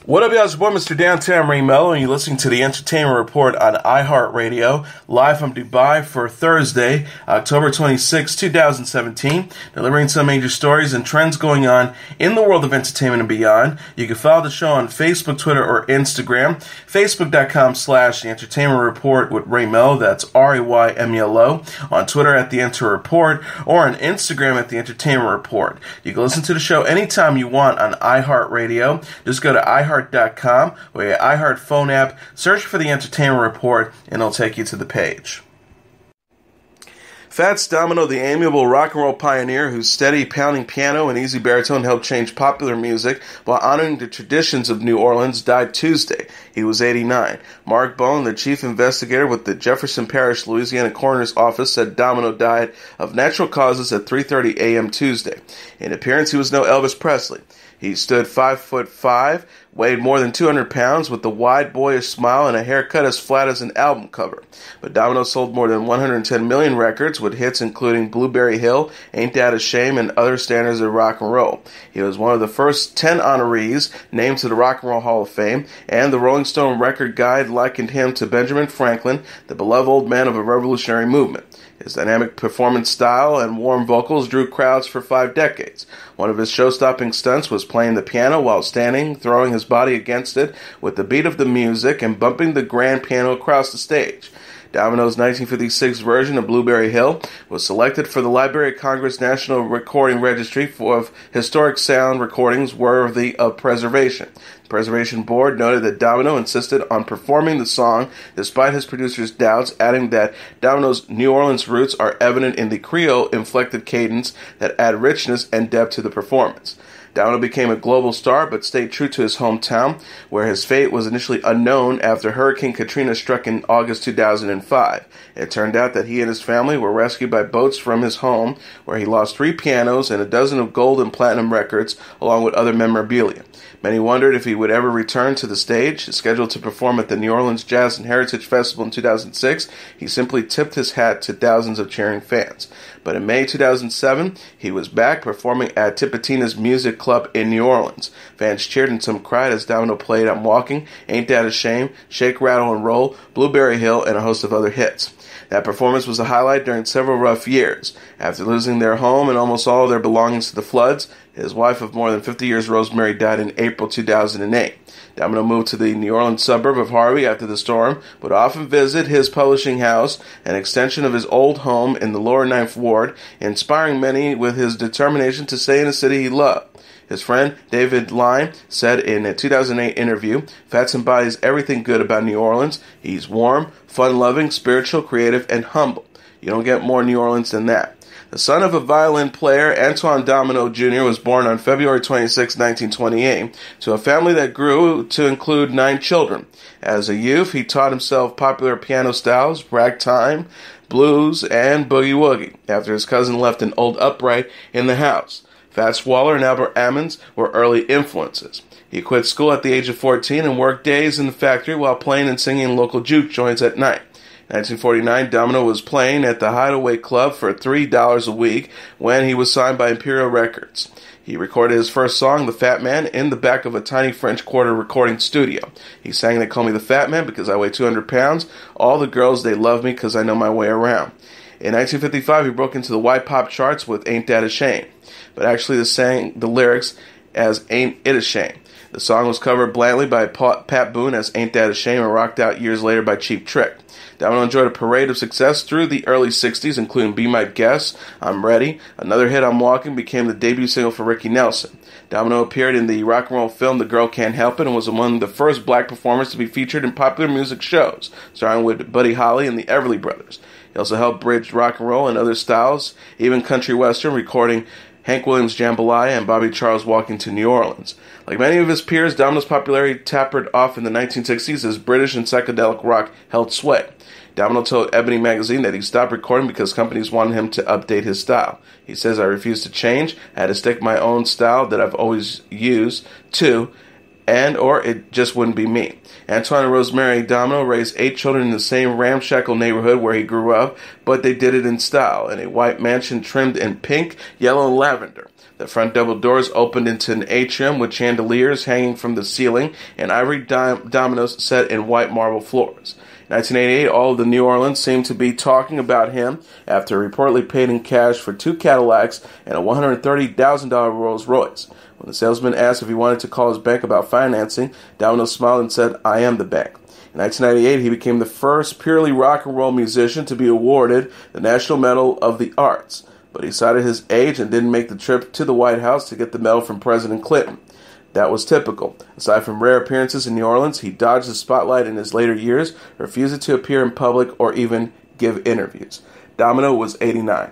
What up, y'all? It's your boy, Mr. Downtown Melo, and you're listening to the Entertainment Report on iHeartRadio, live from Dubai for Thursday, October 26, 2017, delivering some major stories and trends going on in the world of entertainment and beyond. You can follow the show on Facebook, Twitter, or Instagram, facebook.com/The Entertainment Report with Ray Melo, that's RAYMELO, on Twitter at The Enter Report, or on Instagram at The Entertainment Report. You can listen to the show anytime you want on iHeartRadio. Just go to iHeart.com or your iHeart phone app, search for the Entertainment Report, and it'll take you to the page. Fats Domino, the amiable rock and roll pioneer whose steady pounding piano and easy baritone helped change popular music while honoring the traditions of New Orleans, died Tuesday. He was 89. Mark Bone, the chief investigator with the Jefferson Parish, Louisiana Coroner's Office, said Domino died of natural causes at 3:30 a.m. Tuesday. In appearance, he was no Elvis Presley. He stood 5'5", weighed more than 200 pounds, with a wide, boyish smile and a haircut as flat as an album cover. But Domino sold more than 110 million records, with hits including Blueberry Hill, Ain't That a Shame, and other standards of rock and roll. He was one of the first 10 honorees named to the Rock and Roll Hall of Fame, and the Rolling Stone Record Guide likened him to Benjamin Franklin, the beloved old man of a revolutionary movement. His dynamic performance style and warm vocals drew crowds for 5 decades. One of his show-stopping stunts was playing the piano while standing, throwing his body against it with the beat of the music and bumping the grand piano across the stage. Domino's 1956 version of Blueberry Hill was selected for the Library of Congress National Recording Registry of Historic Sound Recordings worthy of preservation. The Preservation Board noted that Domino insisted on performing the song despite his producer's doubts, adding that Domino's New Orleans roots are evident in the Creole-inflected cadence that add richness and depth to the performance. Domino became a global star, but stayed true to his hometown, where his fate was initially unknown after Hurricane Katrina struck in August 2005. It turned out that he and his family were rescued by boats from his home, where he lost 3 pianos and a dozen of gold and platinum records, along with other memorabilia. Many wondered if he would ever return to the stage. Scheduled to perform at the New Orleans Jazz and Heritage Festival in 2006, he simply tipped his hat to thousands of cheering fans. But in May 2007, he was back performing at Tipitina's Music Club in New Orleans. Fans cheered and some cried as Domino played I'm Walking, Ain't That a Shame, Shake, Rattle, and Roll, Blueberry Hill, and a host of other hits. That performance was a highlight during several rough years. After losing their home and almost all of their belongings to the floods, his wife of more than 50 years, Rosemary, died in April 2008. Domino moved to the New Orleans suburb of Harvey after the storm, would often visit his publishing house, an extension of his old home in the lower Ninth Ward, inspiring many with his determination to stay in a city he loved. His friend David Lyne said in a 2008 interview, Fats embodies everything good about New Orleans. He's warm, fun-loving, spiritual, creative, and humble. You don't get more New Orleans than that. The son of a violin player, Antoine Domino Jr. was born on February 26, 1928, to a family that grew to include 9 children. As a youth, he taught himself popular piano styles, ragtime, blues, and boogie-woogie, after his cousin left an old upright in the house. Fats Waller and Albert Ammons were early influences. He quit school at the age of 14 and worked days in the factory while playing and singing in local juke joints at night. In 1949, Domino was playing at the Hideaway Club for $3 a week when he was signed by Imperial Records. He recorded his first song, The Fat Man, in the back of a tiny French Quarter recording studio. He sang They Call Me the Fat Man because I weigh 200 pounds. All the girls, they love me because I know my way around. In 1955, he broke into the white pop charts with Ain't That a Shame, but actually sang the lyrics as Ain't It a Shame. The song was covered blandly by Pat Boone as Ain't That a Shame and rocked out years later by Cheap Trick. Domino enjoyed a parade of success through the early 60s, including Be My Guest, I'm Ready. Another hit, I'm Walking, became the debut single for Ricky Nelson. Domino appeared in the rock and roll film The Girl Can't Help It and was among the first black performers to be featured in popular music shows, starring with Buddy Holly and the Everly Brothers. He also helped bridge rock and roll and other styles, even country western, recording Hank Williams' Jambalaya and Bobby Charles Walking to New Orleans. Like many of his peers, Domino's popularity tapered off in the 1960s as British and psychedelic rock held sway. Domino told Ebony magazine that he stopped recording because companies wanted him to update his style. He says, I refused to change. I had to stick my own style that I've always used to, and or it just wouldn't be me. Antoine and Rosemary Domino raised 8 children in the same ramshackle neighborhood where he grew up, but they did it in style, in a white mansion trimmed in pink, yellow, and lavender. The front double doors opened into an atrium with chandeliers hanging from the ceiling and ivory dominoes set in white marble floors. In 1988, all of the New Orleans seemed to be talking about him after reportedly paid in cash for 2 Cadillacs and a $130,000 Rolls Royce. When the salesman asked if he wanted to call his bank about financing, Domino smiled and said, "I am the bank." In 1998, he became the first purely rock and roll musician to be awarded the National Medal of the Arts, but he cited his age and didn't make the trip to the White House to get the medal from President Clinton. That was typical. Aside from rare appearances in New Orleans, he dodged the spotlight in his later years, refusing to appear in public or even give interviews. Domino was 89.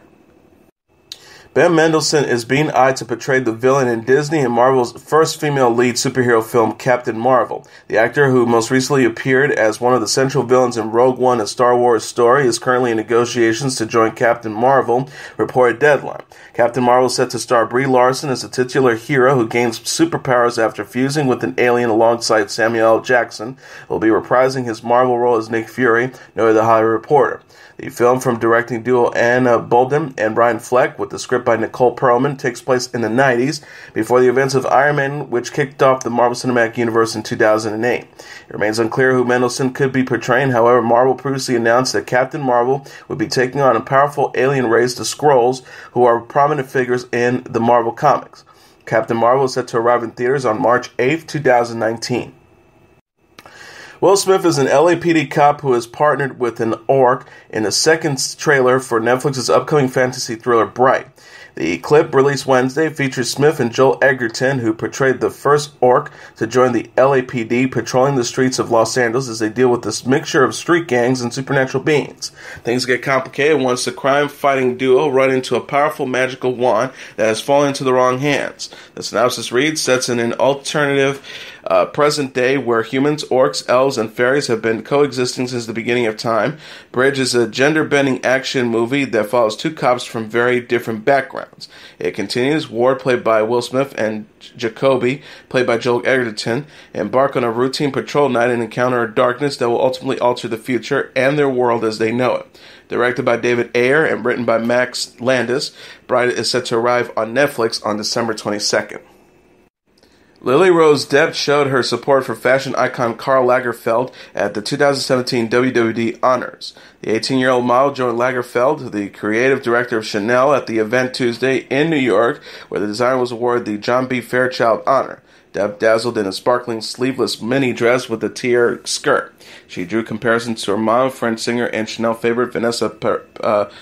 Ben Mendelsohn is being eyed to portray the villain in Disney and Marvel's first female lead superhero film, Captain Marvel. The actor, who most recently appeared as one of the central villains in Rogue One, a Star Wars story, is currently in negotiations to join Captain Marvel, reported Deadline. Captain Marvel is set to star Brie Larson as a titular hero who gains superpowers after fusing with an alien alongside Samuel L. Jackson, who will be reprising his Marvel role as Nick Fury, noted the Hollywood Reporter. The film, from directing duo Anna Bolden and Brian Fleck, with the script by Nicole Perlman, takes place in the 90s, before the events of Iron Man, which kicked off the Marvel Cinematic Universe in 2008. It remains unclear who Mendelsohn could be portraying. However, Marvel previously announced that Captain Marvel would be taking on a powerful alien race, the Skrulls, who are prominent figures in the Marvel comics. Captain Marvel is set to arrive in theaters on March 8, 2019. Will Smith is an LAPD cop who has partnered with an orc in the second trailer for Netflix's upcoming fantasy thriller Bright. The clip, released Wednesday, features Smith and Joel Edgerton, who portrayed the first orc to join the LAPD, patrolling the streets of Los Angeles as they deal with this mixture of street gangs and supernatural beings. Things get complicated once the crime-fighting duo run into a powerful magical wand that has fallen into the wrong hands. The synopsis reads, sets in an alternative present day where humans, orcs, elves, and fairies have been coexisting since the beginning of time. Bridge is a gender-bending action movie that follows 2 cops from very different backgrounds. It continues. Ward, played by Will Smith, and Jacoby, played by Joel Edgerton, embark on a routine patrol night and encounter a darkness that will ultimately alter the future and their world as they know it. Directed by David Ayer and written by Max Landis, Bright is set to arrive on Netflix on December 22nd. Lily Rose Depp showed her support for fashion icon Karl Lagerfeld at the 2017 WWD Honors. The 18-year-old model joined Lagerfeld, the creative director of Chanel, at the event Tuesday in New York, where the designer was awarded the John B. Fairchild Honor. Depp dazzled in a sparkling sleeveless mini dress with a tier skirt. She drew comparisons to her mom, French singer, and Chanel favorite Vanessa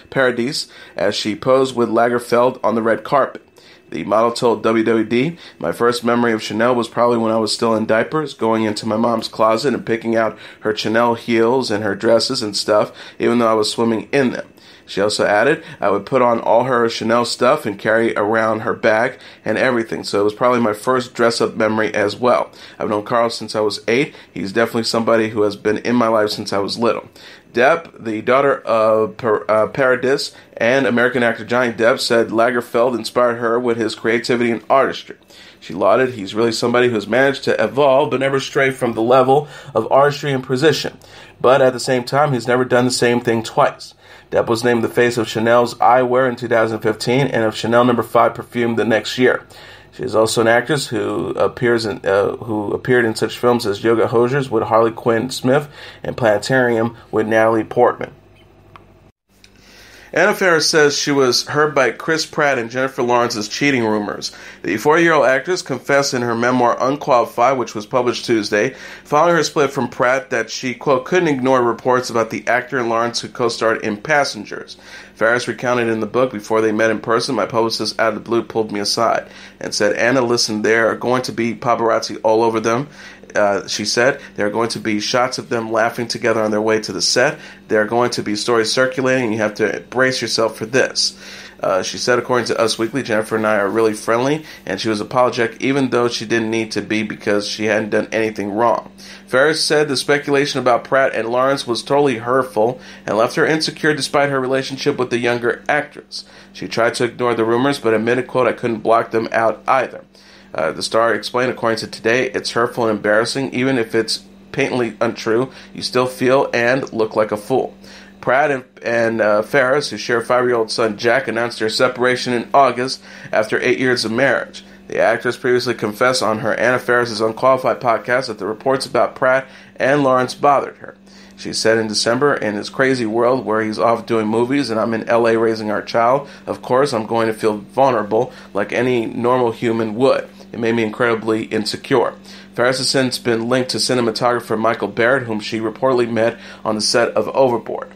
Paradis as she posed with Lagerfeld on the red carpet. The model told WWD, "My first memory of Chanel was probably when I was still in diapers, going into my mom's closet and picking out her Chanel heels and her dresses and stuff, even though I was swimming in them." She also added, "I would put on all her Chanel stuff and carry around her bag and everything, so it was probably my first dress-up memory as well. I've known Carl since I was 8. He's definitely somebody who has been in my life since I was little." Depp, the daughter of Paradis and American actor Johnny Depp, said Lagerfeld inspired her with his creativity and artistry. She lauded, "He's really somebody who's managed to evolve but never stray from the level of artistry and precision. But at the same time, he's never done the same thing twice." Depp was named the face of Chanel's eyewear in 2015 and of Chanel No. 5 perfume the next year. She is also an actress who appeared in such films as Yoga Hosers with Harley Quinn Smith and Planetarium with Natalie Portman. Anna Faris says she was hurt by Chris Pratt and Jennifer Lawrence's cheating rumors. The 40-year-old actress confessed in her memoir Unqualified, which was published Tuesday, following her split from Pratt, that she, quote, couldn't ignore reports about the actor and Lawrence who co-starred in Passengers. Faris recounted in the book, "Before they met in person, my publicist out of the blue pulled me aside and said, 'Anna, listen, there are going to be paparazzi all over them.' She said, 'There are going to be shots of them laughing together on their way to the set. There are going to be stories circulating, and you have to brace yourself for this.' She said, according to Us Weekly, Jennifer and I are really friendly, and she was apologetic even though she didn't need to be because she hadn't done anything wrong." Faris said the speculation about Pratt and Lawrence was totally hurtful and left her insecure despite her relationship with the younger actress. She tried to ignore the rumors, but admitted, quote, "I couldn't block them out either." The star explained, according to Today, "It's hurtful and embarrassing. Even if it's patently untrue, you still feel and look like a fool." Pratt and Faris, who share a 5-year-old son Jack, announced their separation in August after 8 years of marriage. The actress previously confessed on her Anna Faris' Unqualified podcast that the reports about Pratt and Lawrence bothered her. She said in December, "In this crazy world where he's off doing movies and I'm in LA raising our child, of course I'm going to feel vulnerable like any normal human would. It made me incredibly insecure." Faris has since been linked to cinematographer Michael Barrett, whom she reportedly met on the set of Overboard.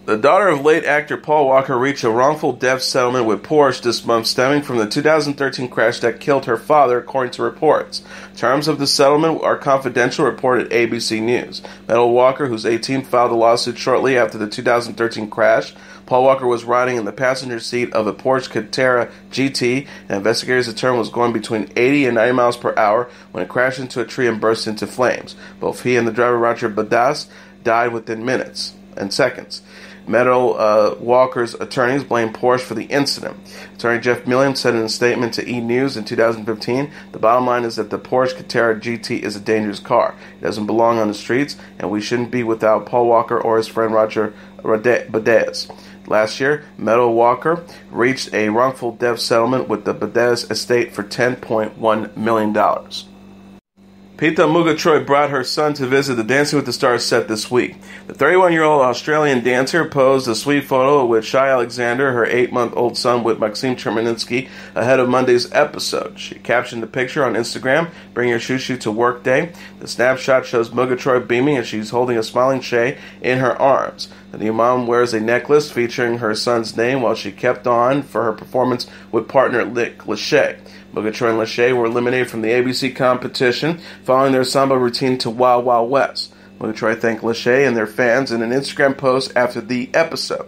The daughter of late actor Paul Walker reached a wrongful death settlement with Porsche this month stemming from the 2013 crash that killed her father, according to reports. Terms of the settlement are confidential, reported ABC News. Melo Walker, who's 18, filed a lawsuit shortly after the 2013 crash. Paul Walker was riding in the passenger seat of a Porsche Carrera GT, and investigators determined was going between 80 and 90 miles per hour when it crashed into a tree and burst into flames. Both he and the driver, Roger Badass, died within minutes and seconds. Melo Walker's attorneys blamed Porsche for the incident. Attorney Jeff Milliam said in a statement to E! News in 2015, "The bottom line is that the Porsche Carrera GT is a dangerous car. It doesn't belong on the streets, and we shouldn't be without Paul Walker or his friend Roger Badass." Last year, Melo Walker reached a wrongful death settlement with the Badass estate for $10.1 million. Peta Murgatroyd brought her son to visit the Dancing with the Stars set this week. The 31-year-old Australian dancer posed a sweet photo with Shai Alexander, her 8-month-old son, with Maxim Chermaninsky ahead of Monday's episode. She captioned the picture on Instagram, "Bring your shoo-shoo to work day." The snapshot shows Murgatroyd beaming as she's holding a smiling Shay in her arms. The new mom wears a necklace featuring her son's name while she kept on for her performance with partner Nick Lachey. Murgatroyd and Lachey were eliminated from the ABC competition following their samba routine to Wild Wild West. Murgatroyd thanked Lachey and their fans in an Instagram post after the episode.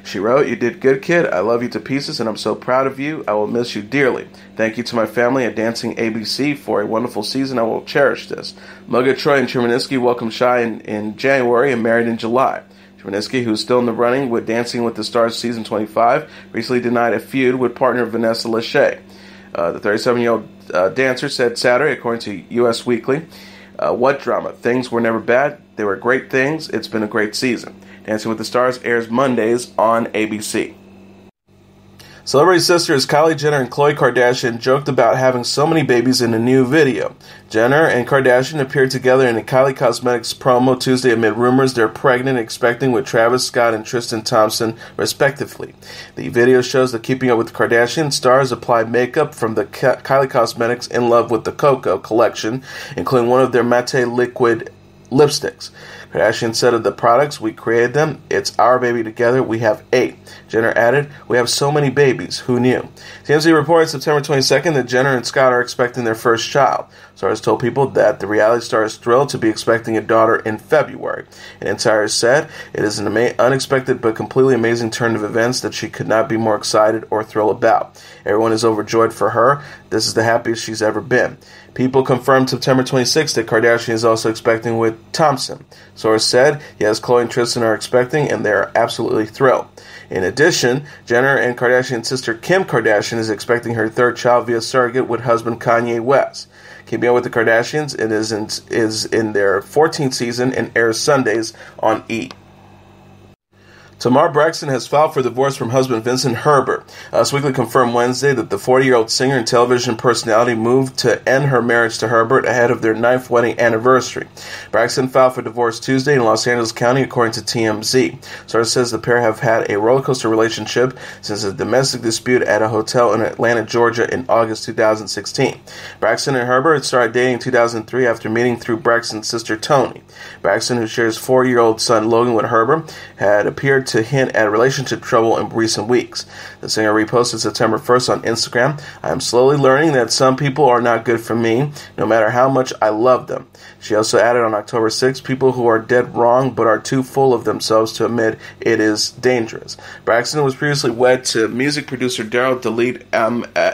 She wrote, "You did good, kid. I love you to pieces, and I'm so proud of you. I will miss you dearly. Thank you to my family at Dancing ABC for a wonderful season. I will cherish this." Murgatroyd and Chermaninsky welcomed Shai in January and married in July. Chermaninsky, who is still in the running with Dancing with the Stars Season 25, recently denied a feud with partner Vanessa Lachey. The 37-year-old dancer said Saturday, according to U.S. Weekly, "What drama? Things were never bad. They were great things. It's been a great season." Dancing with the Stars airs Mondays on ABC. Celebrity sisters Kylie Jenner and Khloe Kardashian joked about having so many babies in a new video. Jenner and Kardashian appeared together in a Kylie Cosmetics promo Tuesday amid rumors they're pregnant and expecting with Travis Scott and Tristan Thompson, respectively. The video shows that Keeping Up with the Kardashian stars apply makeup from the Kylie Cosmetics In Love with the Coco collection, including one of their matte liquid lipsticks. Kardashian said of the products, "We created them. It's our baby together. We have 8. Jenner added, "We have so many babies. Who knew?" TMZ reported September 22nd that Jenner and Scott are expecting their first child. Sources told People that the reality star is thrilled to be expecting a daughter in February. An insider said, "It is an unexpected but completely amazing turn of events that she could not be more excited or thrilled about. Everyone is overjoyed for her. This is the happiest she's ever been." People confirmed September 26th that Kardashian is also expecting with Thompson. Source said, "Yes, Khloe and Tristan are expecting, and they are absolutely thrilled." In addition, Jenner and Kardashian's sister Kim Kardashian is expecting her 3rd child via surrogate with husband Kanye West. Keeping Up with the Kardashians, it is in their 14th season and airs Sundays on E! Tamar Braxton has filed for divorce from husband Vincent Herbert. Us Weekly confirmed Wednesday that the 40-year-old singer and television personality moved to end her marriage to Herbert ahead of their 9th wedding anniversary. Braxton filed for divorce Tuesday in Los Angeles County, according to TMZ. Source says the pair have had a rollercoaster relationship since a domestic dispute at a hotel in Atlanta, Georgia in August 2016. Braxton and Herbert started dating in 2003 after meeting through Braxton's sister Toni. Braxton, who shares 4-year-old son Logan with Herbert, had appeared to hint at relationship trouble in recent weeks. The singer reposted September 1st on Instagram, "I am slowly learning that some people are not good for me, no matter how much I love them." She also added on October 6th, "People who are dead wrong but are too full of themselves to admit it is dangerous." Braxton was previously wed to music producer Daryl Dalit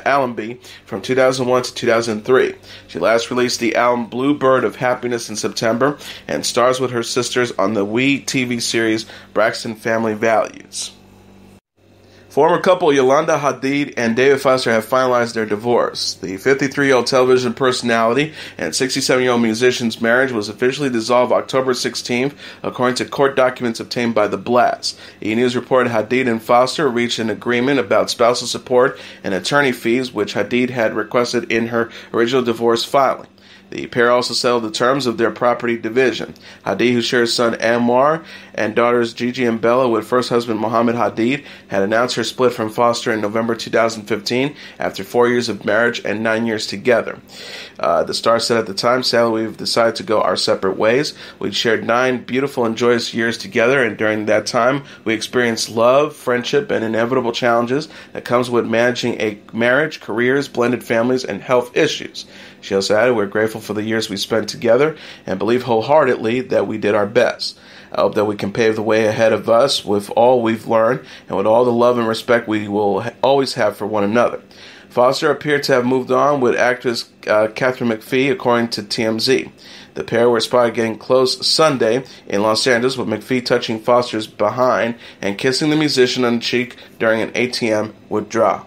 Allenby from 2001 to 2003. She last released the album Blue Bird of Happiness in September and stars with her sisters on the WE TV series Braxton Family Values. Former couple Yolanda Hadid and David Foster have finalized their divorce. The 53-year-old television personality and 67-year-old musician's marriage was officially dissolved October 16th, according to court documents obtained by The Blast. E! News reported Hadid and Foster reached an agreement about spousal support and attorney fees, which Hadid had requested in her original divorce filing. The pair also settled the terms of their property division. Hadid, who shares son Anwar and daughters Gigi and Bella with first husband Mohammed Hadid, had announced her split from Foster in November 2015 after 4 years of marriage and 9 years together. The star said at the time, "Sadly, we've decided to go our separate ways. We shared 9 beautiful and joyous years together, and during that time, we experienced love, friendship, and inevitable challenges that comes with managing a marriage, careers, blended families, and health issues." She also added, "We're grateful for the years we spent together and believe wholeheartedly that we did our best. I hope that we can pave the way ahead of us with all we've learned and with all the love and respect we will always have for one another." Foster appeared to have moved on with actress Katharine McPhee, according to TMZ. The pair were spotted getting close Sunday in Los Angeles, with McPhee touching Foster's behind and kissing the musician on the cheek during an ATM withdrawal.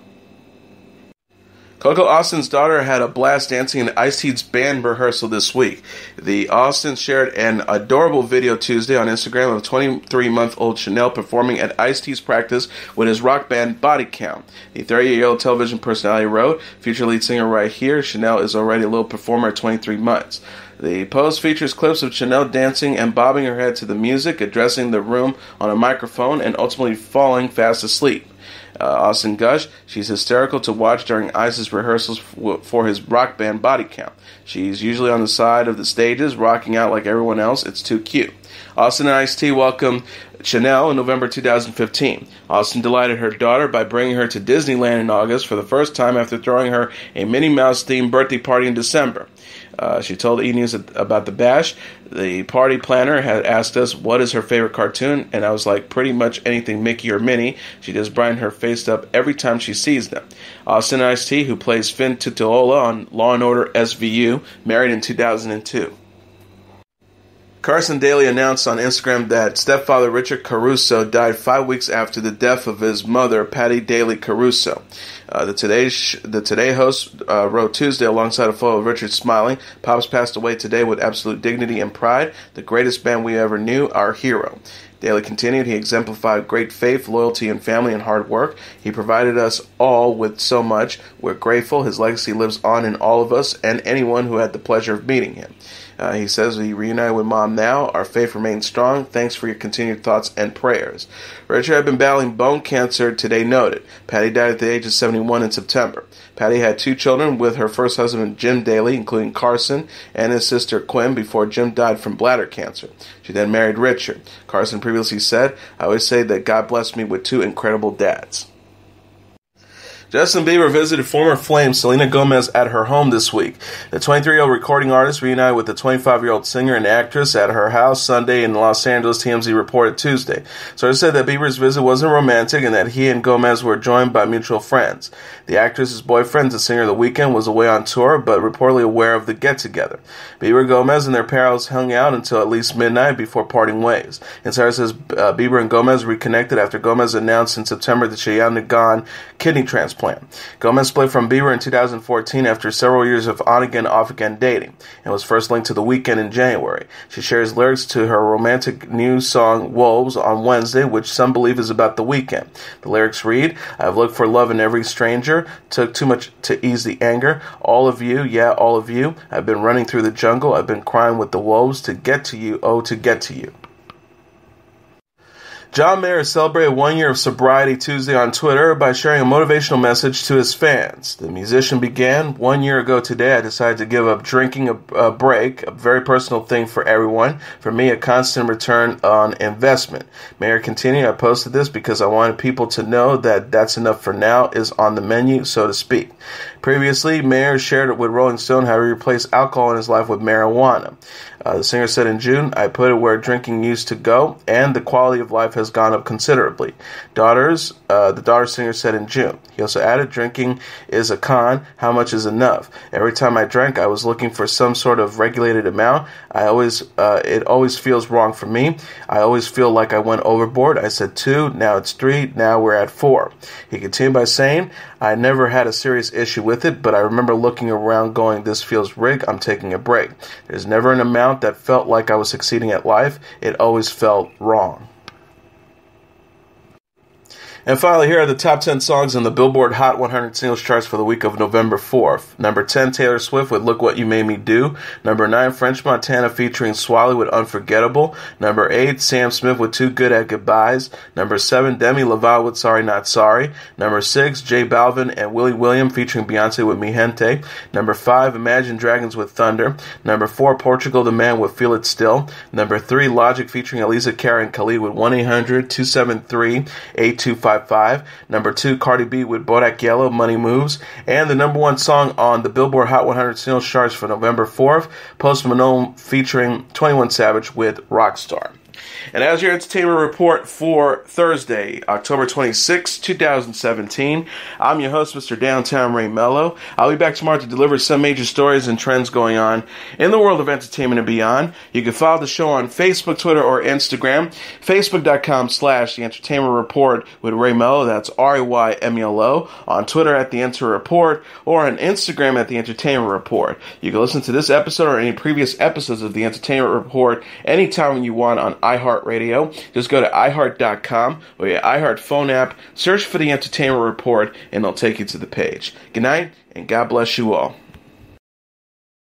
Coco Austin's daughter had a blast dancing in Ice-T's band rehearsal this week. The Austins shared an adorable video Tuesday on Instagram of 23-month-old Chanel performing at Ice-T's practice with his rock band Body Count. The 30-year-old television personality wrote, "Future lead singer right here, Chanel is already a little performer at 23 months. The post features clips of Chanel dancing and bobbing her head to the music, addressing the room on a microphone, and ultimately falling fast asleep. Austin gushed, "She's hysterical to watch during Ice's rehearsals for his rock band Body Count. She's usually on the side of the stages, rocking out like everyone else. It's too cute." Austin and Ice-T welcomed Chanel in November 2015. Austin delighted her daughter by bringing her to Disneyland in August for the first time after throwing her a Minnie Mouse-themed birthday party in December. She told E! News about the bash. "The party planner had asked us what is her favorite cartoon, and I was like, pretty much anything Mickey or Minnie. She just brightened her face up every time she sees them." Austin and Ice-T, who plays Finn Tutuola on Law & Order SVU, married in 2002. Carson Daly announced on Instagram that stepfather Richard Caruso died 5 weeks after the death of his mother, Patty Daly Caruso. The Today host wrote Tuesday alongside a photo of Richard smiling, "Pops passed away today with absolute dignity and pride. The greatest man we ever knew, our hero." Daly continued, "He exemplified great faith, loyalty, and family and hard work. He provided us all with so much. We're grateful. His legacy lives on in all of us and anyone who had the pleasure of meeting him." He says, "We reunited with Mom now. Our faith remains strong. Thanks for your continued thoughts and prayers." Richard had been battling bone cancer, Today noted. Patty died at the age of 71 in September. Patty had 2 children with her first husband, Jim Daly, including Carson and his sister Quinn, before Jim died from bladder cancer. She then married Richard. Carson previously said, "I always say that God blessed me with 2 incredible dads." Justin Bieber visited former flame Selena Gomez at her home this week. The 23-year-old recording artist reunited with the 25-year-old singer and actress at her house Sunday in Los Angeles, TMZ reported Tuesday. Sources said that Bieber's visit wasn't romantic and that he and Gomez were joined by mutual friends. The actress's boyfriend, the singer of The Weeknd, was away on tour, but reportedly aware of the get-together. Bieber, Gomez, and their pals hung out until at least midnight before parting ways. Insider says Bieber and Gomez reconnected after Gomez announced in September that she had undergone kidney transplant. Gomez split from Bieber in 2014 after several years of on-again, off-again dating, and was first linked to The Weeknd in January. She shares lyrics to her romantic new song Wolves on Wednesday, which some believe is about The Weeknd. The lyrics read, "I've looked for love in every stranger, took too much to ease the anger. All of you, yeah, all of you. I've been running through the jungle. I've been crying with the wolves to get to you, oh, to get to you." John Mayer celebrated 1 year of sobriety Tuesday on Twitter by sharing a motivational message to his fans. The musician began, "1 year ago today, I decided to give up drinking a break, a very personal thing for everyone. For me, a constant return on investment." Mayer continued, "I posted this because I wanted people to know that that's enough for now is on the menu, so to speak." Previously, Mayer shared it with Rolling Stone how he replaced alcohol in his life with marijuana. The singer said in June, "I put it where drinking used to go, and the quality of life has gone up considerably." The daughter singer said in June. He also added, "Drinking is a con. How much is enough? Every time I drank, I was looking for some sort of regulated amount. It always feels wrong for me. I always feel like I went overboard. I said 2, now it's 3, now we're at 4. He continued by saying, "I never had a serious issue with it, but I remember looking around going, this feels rigged, I'm taking a break. There's never an amount that felt like I was succeeding at life. It always felt wrong." And finally, here are the top 10 songs in the Billboard Hot 100 singles charts for the week of November 4th. Number 10, Taylor Swift with Look What You Made Me Do. Number 9, French Montana featuring Swally with Unforgettable. Number 8, Sam Smith with Too Good at Goodbyes. Number 7, Demi Lovato with Sorry Not Sorry. Number 6, J Balvin and Willie William featuring Beyonce with Mi Gente. Number 5, Imagine Dragons with Thunder. Number 4, Portugal the Man with Feel It Still. Number 3, Logic featuring Alicia Cara and Khalid with 1-800-273-8255. Number 2, Cardi B with Bodak Yellow, Money Moves. And the number 1 song on the Billboard Hot 100 singles charts for November 4th, Post Malone featuring 21 Savage with Rockstar. And as your entertainment report for Thursday, October 26, 2017, I'm your host, Mr. Downtown Ray Melo. I'll be back tomorrow to deliver some major stories and trends going on in the world of entertainment and beyond. You can follow the show on Facebook, Twitter, or Instagram. Facebook.com/The Entertainment Report with Ray Melo. That's RAYMELO. On Twitter at The Enter Report, or on Instagram at The Entertainment Report. You can listen to this episode or any previous episodes of The Entertainment Report anytime you want on iHeartRadio. Just go to iHeart.com or your iHeart phone app, search for The Entertainment Report, and they'll take you to the page. Good night, and God bless you all.